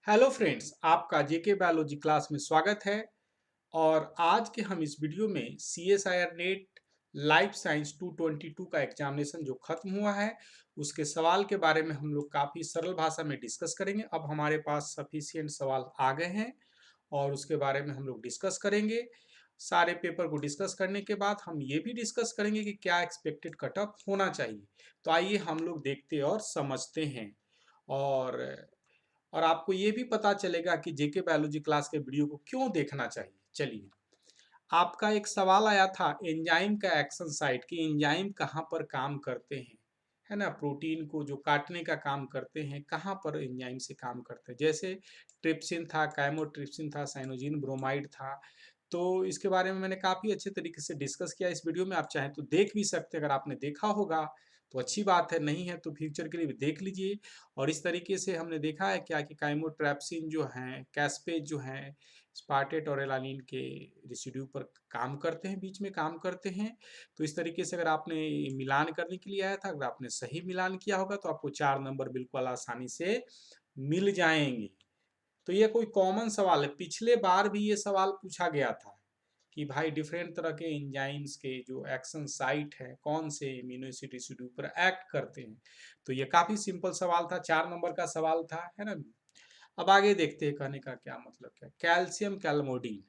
Hello friends, आपका जेके biology class में स्वागत है। और आज के हम इस वीडियो में CSIR नेट लाइफ साइंस 222 का एग्जामिनेशन जो खत्म हुआ है उसके सवाल के बारे में हम लोग काफ़ी सरल भाषा में डिस्कस करेंगे। अब हमारे पास सफिशिएंट सवाल आ गए हैं और उसके बारे में हम लोग डिस्कस करेंगे। सारे पेपर को डिस्कस करने के बाद हम ये भी डिस्कस करेंगे कि क्या एक्सपेक्टेड कट ऑफ होना चाहिए। तो आइए हम लोग देखते और समझते हैं। और और आपको ये भी पता चलेगा कि जेके बायोलॉजी क्लास के वीडियो को क्यों देखना चाहिए। चलिए, आपका एक सवाल आया था एंजाइम का एक्शन साइट कि एंजाइम कहाँ पर काम करते हैं, है ना। प्रोटीन को जो काटने का काम करते हैं कहाँ पर एंजाइम से काम करते हैं। जैसे ट्रिप्सिन था, काइमोट्रिप्सिन था, साइनोजिन ब्रोमाइड था। तो इसके बारे में मैंने काफ़ी अच्छे तरीके से डिस्कस किया इस वीडियो में। आप चाहें तो देख भी सकते हैं, अगर आपने देखा होगा तो अच्छी बात है, नहीं है तो फ्यूचर के लिए भी देख लीजिए। और इस तरीके से हमने देखा है क्या कि काइमोट्रैप्सिन जो हैं, कैस्पेज जो हैं, स्पार्टेट और एलानिन के रेसिड्यू पर काम करते हैं, बीच में काम करते हैं। तो इस तरीके से अगर आपने मिलान करने के लिए आया था, अगर आपने सही मिलान किया होगा तो आपको 4 नंबर बिल्कुल आसानी से मिल जाएंगे। तो ये कोई कॉमन सवाल है, पिछले बार भी ये सवाल पूछा गया था कि भाई डिफरेंट तरह के एंजाइम्स के जो एक्शन साइट है कौन से इम्यूनो एसिड रेसिड्यू पर एक्ट करते हैं। तो ये काफी सिंपल सवाल था, 4 नंबर का सवाल था, है ना। अब आगे देखते हैं कहने का क्या मतलब क्या। कैल्शियम कैलमोडीन,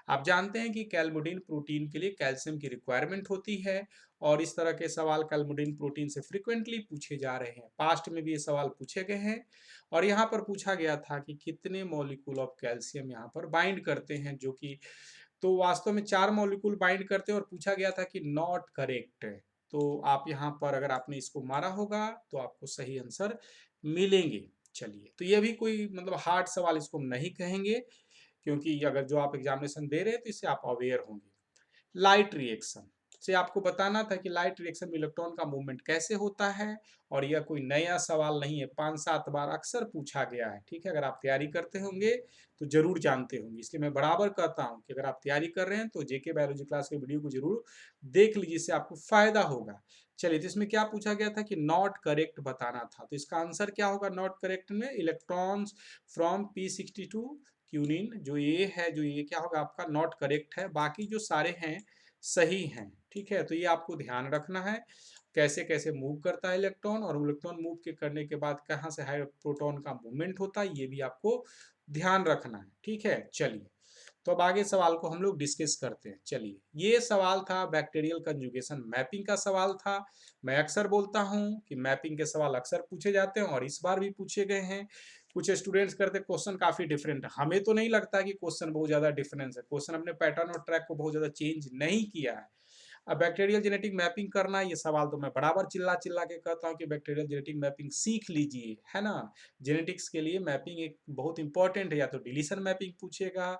आप जानते हैं कि कैलमोडीन प्रोटीन के लिए कैल्शियम की रिक्वायरमेंट होती है। और इस तरह के सवाल कैलमोडीन प्रोटीन से फ्रिक्वेंटली पूछे जा रहे हैं, पास्ट में भी ये सवाल पूछे गए हैं। और यहाँ पर पूछा गया था कि कितने मॉलिक्यूल ऑफ कैल्शियम यहाँ पर बाइंड करते हैं, जो कि तो वास्तव में 4 मॉलिक्यूल बाइंड करते हैं। और पूछा गया था कि नॉट करेक्ट। तो आप यहाँ पर अगर आपने इसको मारा होगा तो आपको सही आंसर मिलेंगे। चलिए, तो ये भी कोई मतलब हार्ड सवाल इसको हम नहीं कहेंगे, क्योंकि अगर जो आप एग्जामिनेशन दे रहे हैं तो इससे आप अवेयर होंगे। लाइट रिएक्शन से आपको बताना था कि लाइट रिएक्शन में इलेक्ट्रॉन का मूवमेंट कैसे होता है। और यह कोई नया सवाल नहीं है, 5-7 बार अक्सर पूछा गया है। ठीक है, अगर आप तैयारी करते होंगे तो जरूर जानते होंगे। इसलिए मैं बराबर कहता हूं कि अगर आप तैयारी कर रहे हैं तो जेके बायोलॉजी क्लास के वीडियो को जरूर देख लीजिए, इससे आपको फायदा होगा। चलिए, तो इसमें क्या पूछा गया था कि नॉट करेक्ट बताना था। तो इसका आंसर क्या होगा नॉट करेक्ट में, इलेक्ट्रॉन्स फ्रॉम P62 क्यूनिन, जो ये है, जो ये क्या होगा आपका नॉट करेक्ट है। बाकी जो सारे हैं सही हैं। ठीक है, तो ये आपको ध्यान रखना है कैसे कैसे मूव करता है इलेक्ट्रॉन, और इलेक्ट्रॉन मूव के करने के बाद कहाँ से हाई प्रोटॉन का मूवमेंट होता है, ये भी आपको ध्यान रखना है। ठीक है, चलिए, तो अब आगे सवाल को हम लोग डिस्कस करते हैं। चलिए, ये सवाल था बैक्टीरियल कंजुगेशन मैपिंग का सवाल था। मैं अक्सर बोलता हूं कि मैपिंग के सवाल अक्सर पूछे जाते हैं और इस बार भी पूछे गए हैं। कुछ स्टूडेंट्स करते क्वेश्चन काफी डिफरेंट है, हमें तो नहीं लगता कि क्वेश्चन बहुत ज्यादा डिफरेंस है। क्वेश्चन अपने पैटर्न और ट्रैक को बहुत ज्यादा चेंज नहीं किया है। अब बैक्टीरियल जेनेटिक मैपिंग करना, ये सवाल तो मैं बराबर चिल्ला चिल्ला के कहता हूँ कि बैक्टीरियल जेनेटिक मैपिंग सीख लीजिए, है ना। जेनेटिक्स के लिए मैपिंग एक बहुत इंपॉर्टेंट है। या तो डिलीशन मैपिंग पूछेगा,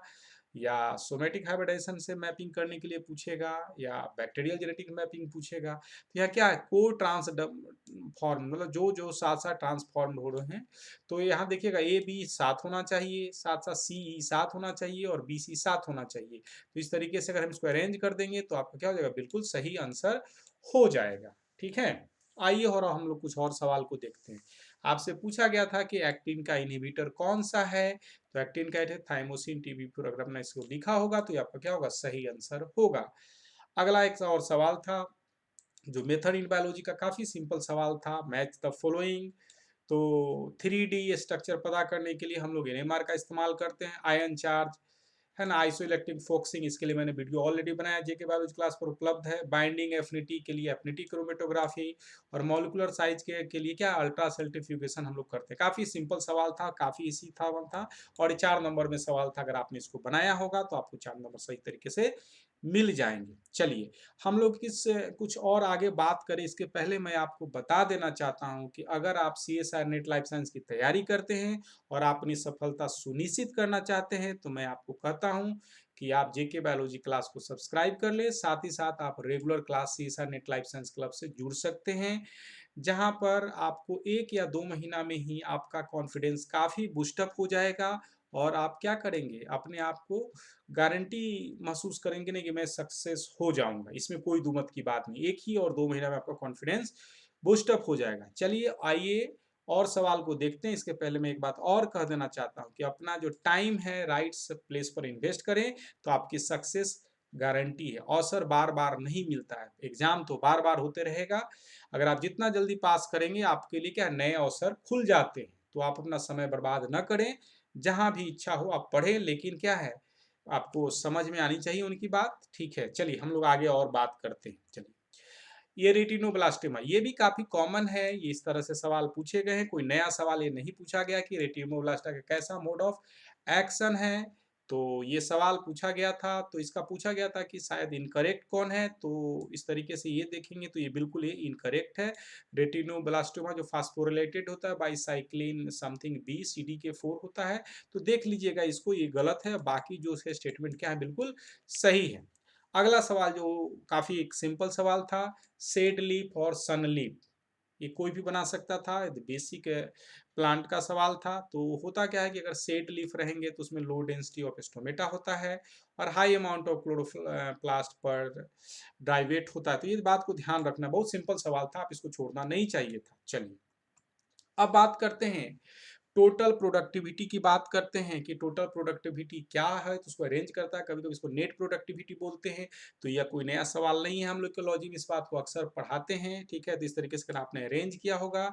या सोमेटिक हाइब्रिडाइजेशन से मैपिंग करने के लिए पूछेगा, या बैक्टीरियल जेनेटिक मैपिंग पूछेगा। तो यहाँ क्या है, को ट्रांसफॉर्म मतलब जो जो साथ साथ ट्रांसफॉर्म हो रहे हैं। तो यहाँ देखिएगा AB साथ होना चाहिए, साथ साथ CE साथ होना चाहिए और BC साथ होना चाहिए। तो इस तरीके से अगर हम इसको अरेंज कर देंगे तो आपका क्या हो जाएगा, बिल्कुल सही आंसर हो जाएगा। ठीक है, आइए और हम लोग कुछ और सवाल को देखते हैं। आपसे पूछा गया था कि एक्टिन का इनहिबिटर कौन सा है। तो एक्टिन का है थाइमोसिन TB4। अगर हमने इसको लिखा होगा तो ये आपका क्या होगा, सही आंसर होगा। अगला एक और सवाल था जो मेथड इन बायोलॉजी का काफी सिंपल सवाल था, मैच द फॉलोइंग। तो 3D स्ट्रक्चर पता करने के लिए हम लोग NMR का इस्तेमाल करते हैं, आयन चार्ज, है ना। आइसोइलेक्ट्रिक फोकसिंग, इसके लिए मैंने वीडियो ऑलरेडी बनाया, जेके बायोलॉजी क्लास पर उपलब्ध है। बाइंडिंग एफिनिटी के लिए एफिनिटी क्रोमेटोग्राफी, और मॉलिक्यूलर साइज के लिए क्या अल्ट्रा सेंट्रीफ्यूगेशन हम लोग करते हैं। काफी सिंपल सवाल था, काफी इसी था वन था। और 4 नंबर में सवाल था, अगर आपने इसको बनाया होगा तो आपको 4 नंबर सही तरीके से मिल जाएंगे। चलिए, हम लोग किस कुछ और आगे बात करें इसके पहले मैं आपको बता देना चाहता हूं कि अगर आप CSIR नेट लाइफ साइंस की तैयारी करते हैं और आप अपनी सफलता सुनिश्चित करना चाहते हैं तो मैं आपको कहता हूं कि आप जेके बायोलॉजी क्लास को सब्सक्राइब कर ले। साथ ही साथ आप regular class CSIR net life science club से जुड़ सकते हैं, जहां पर आपको 1 या 2 महीना में ही आपका कॉन्फिडेंस काफ़ी बूस्टअप हो जाएगा। और आप क्या करेंगे, अपने आप को गारंटी महसूस करेंगे नहीं कि मैं सक्सेस हो जाऊंगा। इसमें कोई दुमत की बात नहीं, 1 ही और 2 महीना में आपका कॉन्फिडेंस बूस्टअप हो जाएगा। चलिए, आइए और सवाल को देखते हैं इसके पहले मैं एक बात और कह देना चाहता हूं कि अपना जो टाइम है राइट प्लेस पर इन्वेस्ट करें तो आपकी सक्सेस गारंटी है। अवसर बार बार नहीं मिलता है, एग्जाम तो बार बार होते रहेगा। अगर आप जितना जल्दी पास करेंगे आपके लिए क्या नए अवसर खुल जाते हैं। तो आप अपना समय बर्बाद न करें, जहां भी इच्छा हो आप पढ़ें, लेकिन क्या है आपको समझ में आनी चाहिए उनकी बात। ठीक है, चलिए हम लोग आगे और बात करते हैं। चलिए, ये रेटिनोब्लास्टोमा ये भी काफी कॉमन है, ये इस तरह से सवाल पूछे गए हैं, कोई नया सवाल ये नहीं पूछा गया कि रेटिनोब्लास्टा का कैसा मोड ऑफ एक्शन है। तो ये सवाल पूछा गया था, तो इसका पूछा गया था कि शायद इनकरेक्ट कौन है। तो इस तरीके से ये देखेंगे तो ये बिल्कुल ये इनकरेक्ट है। रेटिनोब्लास्टोमा जो फास्फोरिलेटेड होता है बाईसाइक्लिन समथिंग बी CDK4 होता है। तो देख लीजिएगा इसको, ये गलत है, बाकी जो उसके स्टेटमेंट क्या है बिल्कुल सही है। अगला सवाल जो काफी एक सिंपल सवाल था, सेड लीफ और सन लीफ, ये कोई भी बना सकता था, बेसिक प्लांट का सवाल था। तो होता क्या है कि अगर सेड लीफ रहेंगे तो उसमें लो डेंसिटी ऑफ स्टोमेटा होता है और हाई अमाउंट ऑफ क्लोरोप्लास्ट पर ड्राइवेट होता है। तो ये बात को ध्यान रखना, बहुत सिंपल सवाल था, आप इसको छोड़ना नहीं चाहिए था। चलिए अब बात करते हैं टोटल प्रोडक्टिविटी की, बात करते हैं कि टोटल प्रोडक्टिविटी क्या है। तो उसको अरेंज करता है, कभी कभी इसको नेट प्रोडक्टिविटी बोलते हैं। तो यह कोई नया सवाल नहीं है, हम लोग इकोलॉजी में इस बात को अक्सर पढ़ाते हैं। ठीक है, तो इस तरीके से अगर आपने अरेंज किया होगा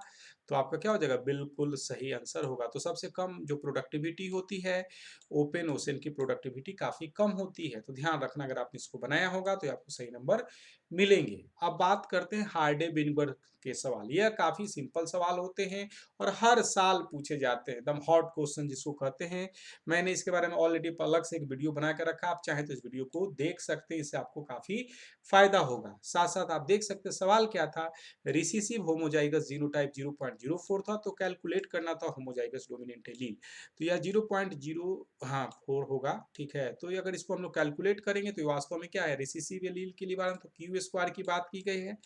तो आपका क्या हो जाएगा, बिल्कुल सही आंसर होगा। तो सबसे कम जो प्रोडक्टिविटी होती है ओपन ओशन की प्रोडक्टिविटी काफी कम होती है। तो ध्यान रखना, अगर आपने इसको बनाया होगा तो आपको सही नंबर मिलेंगे। अब बात करते हैं हार्डे बिनबर्ग के सवाल, यह काफी सिंपल सवाल होते हैं और हर साल पूछे जाते हैं, एकदम हॉट क्वेश्चन जिसको कहते हैं। मैंने इसके बारे में ऑलरेडी अलग से एक वीडियो बना कर रखा, आप चाहे तो इस वीडियो को देख सकते हैं, इससे आपको काफी फायदा होगा। साथ साथ आप देख सकते हैं सवाल क्या था, रिसेसिव होमोजाइगस जीनोटाइप 0.04 था, तो कैलकुलेट करना था होमोजाइगस डोमिनेंट एलील। तो यह 0.04 होगा। ठीक है, तो अगर इसको हम लोग कैलकुलेट करेंगे तो वास्तव में क्या है, रिसेसिव एलील के लिए बारे में तो क्यू स्क्वायर की बात की गई है,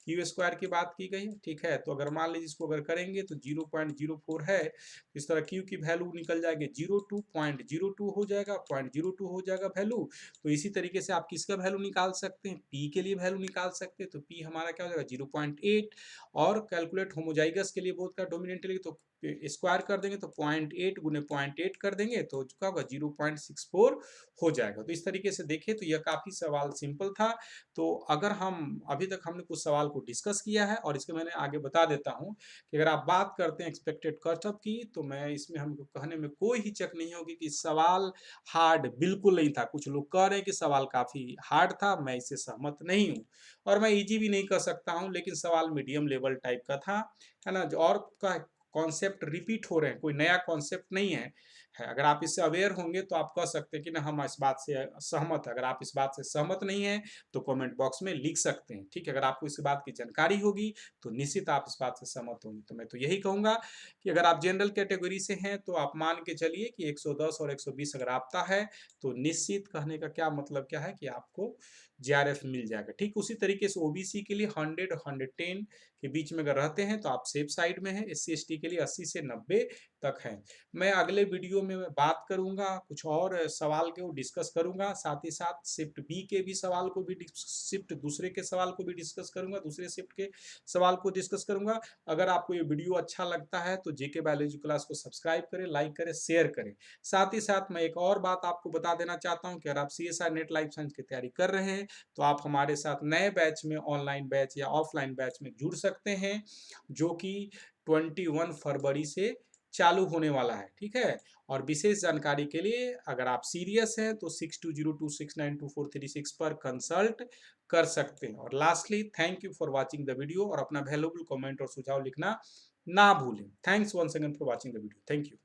क्यू स्क्वायर की बात की गई है। ठीक है, तो अगर मान लीजिए इसको अगर करेंगे तो 0.04 है, इस तरह क्यू की वैल्यू निकल जाएगी 0.02 हो जाएगा, 0.02 हो जाएगा वैल्यू। तो इसी तरीके से आप किसका वैल्यू निकाल सकते हैं, पी के लिए वैल्यू निकाल सकते हैं। तो पी हमारा क्या हो जाएगा 0.8, और कैलकुलेट होमोजाइगस के लिए बोथ का डोमिनेंट लेंगे तो स्क्वायर कर देंगे, तो 0.8 गुने 0.8 कर देंगे तो क्या होगा 0.64 हो जाएगा। तो इस तरीके से देखें तो यह काफी सवाल सिंपल था। तो अगर हम अभी तक हमने कुछ सवाल को डिस्कस किया है, और इसके मैंने आगे बता देता हूं कि अगर आप बात करते हैं एक्सपेक्टेड कटऑफ की, तो मैं इसमें हमको कहने में कोई हिचक नहीं होगी कि सवाल हार्ड बिल्कुल नहीं था। कुछ लोग कह रहे हैं कि सवाल काफी हार्ड था, मैं इससे सहमत नहीं हूं, और मैं इजी भी नहीं कह सकता हूं, लेकिन सवाल मीडियम लेवल टाइप का था, है ना। और का कॉन्सेप्ट रिपीट हो रहे हैं, कोई नया कॉन्सेप्ट नहीं है। अगर आप इससे अवेयर होंगे तो आप कह सकते हैं कि ना हम इस बात से सहमत है। अगर आप इस बात से सहमत नहीं है तो कमेंट बॉक्स में लिख सकते हैं। ठीक है, अगर आपको इस बात की जानकारी होगी तो निश्चित आप इस बात से सहमत होंगे। तो मैं तो यही कहूंगा कि अगर आप जनरल कैटेगरी से हैं तो आप मान के चलिए कि 110 और 120 अगर आता है तो निश्चित कहने का क्या मतलब क्या है कि आपको JRF मिल जाएगा। ठीक उसी तरीके से OBC के लिए 100 और 110 के बीच में अगर रहते हैं तो आप सेफ साइड में हैं। SC/ST के लिए 80 से 90 तक है। मैं अगले वीडियो में बात करूंगा, कुछ और सवाल के वो डिस्कस करूंगा, साथ ही साथ शिफ्ट बी के भी सवाल को भी, शिफ्ट दूसरे के सवाल को भी डिस्कस करूंगा, दूसरे शिफ्ट के सवाल को डिस्कस करूंगा। अगर आपको ये वीडियो अच्छा लगता है तो JK बायोलॉजी क्लास को सब्सक्राइब करें, लाइक करें, शेयर करें। साथ ही साथ मैं एक और बात आपको बता देना चाहता हूँ कि अगर आप CSR नेट लाइफ साइंस की तैयारी कर रहे हैं तो आप हमारे साथ नए बैच में, ऑनलाइन बैच या ऑफलाइन बैच में जुड़ सकते हैं, जो कि 21 फरवरी से चालू होने वाला है। ठीक है, और विशेष जानकारी के लिए अगर आप सीरियस हैं तो 6202692436 पर कंसल्ट कर सकते हैं। और lastly thank you for watching the video, और अपना वैल्यूएबल कमेंट और सुझाव लिखना ना भूलें। Thanks once again for watching the video. Thank you.